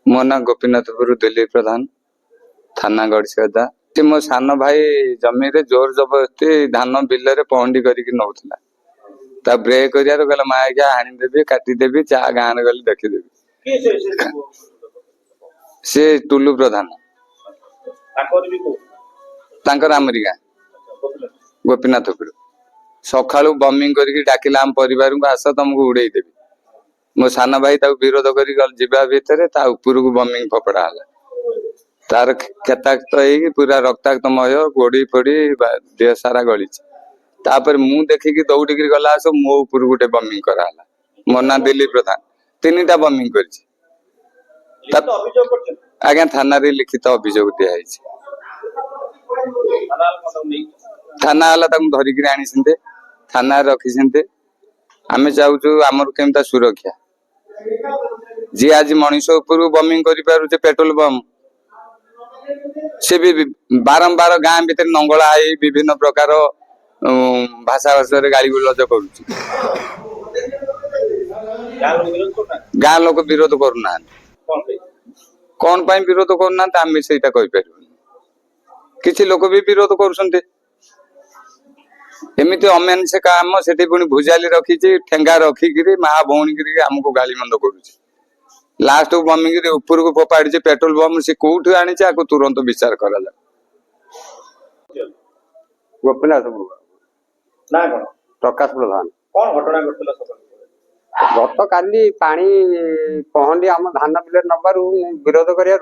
मो ना गोपीनाथपुर दिलीप प्रधान थाना गड़सिदा मो सान भाई जमी रे जोर जबरदस्ती धान बिल पहंडी करके नौला ब्रेक कर गला माँ आज्ञा हाणीदेवी काटिदेवी चा गाँव गली देखीदेवी सी टुलु प्रधान आमरी गाँ गोपीनाथपुर सका बमिंग करके डाकिला आम परिवार को आस तुमको उड़ेदेवी मो सान भाई विरोध कर जीवा भितर ऊपर को बमिंग फपड़ा है तार खेताक्त हो पूरा रक्ताक्तमय गोड़ी फोड़ी देह सारा गली मु देखिकी दौड़ गला आस मो ऊपर गोटे बमिंग कराला मो ना दिलीप प्रधान 3टा बमिंग कर आज्ञा थाना रे लिखित अभियोग दिखाई थाना वाला धरिकी आनी थाना रखी आम चाहूँ आमर केमता सुरक्षा जी आज मनीष ऊपर बमिंग कर पेट्रोल बम से भी बारंबार गाँ भीतर नंगला विभिन्न प्रकार भाषा भाषा गाली गुलज कर गाँ लोक विरोध करना कौन पाई विरोध करना आम से किसी लोक भी विरोध कर एमती अमेन से काम से भुजाली रखी ठेंगा रखिकी माँ भौणी आमको गाली मंद करुच्ची लास्ट को बमिंग ऊपर को फोपाड़ी पेट्रोल बम से कौट आनी तुरंत विचार करा गोपीनाथ प्रकाश प्रधान कौन घटना घटला गत काली पानी पहंडी आम धान बिल नबार विरोध कर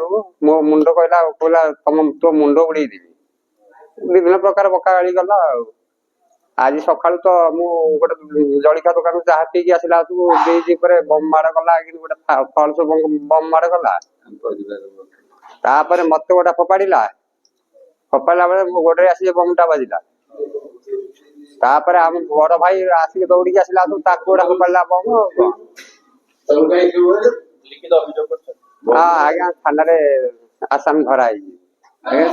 मो मुंड कहला तुम तो मुंड उड़े विभिन्न प्रकार बका गाड़ी गला आज सका तो मुझे जलिका दुकान चाह पीकी आसला बम माड़ गला गोटे फल्स बम माड़ गला मत गोटा फोपाड़ा बेले गोटे आस बमटा बाजिला आम बड़ भाई आसिक दौड़ी आसला गोटा फोपाड़ा बम हाँ आज्ञा थाना आसामी धरा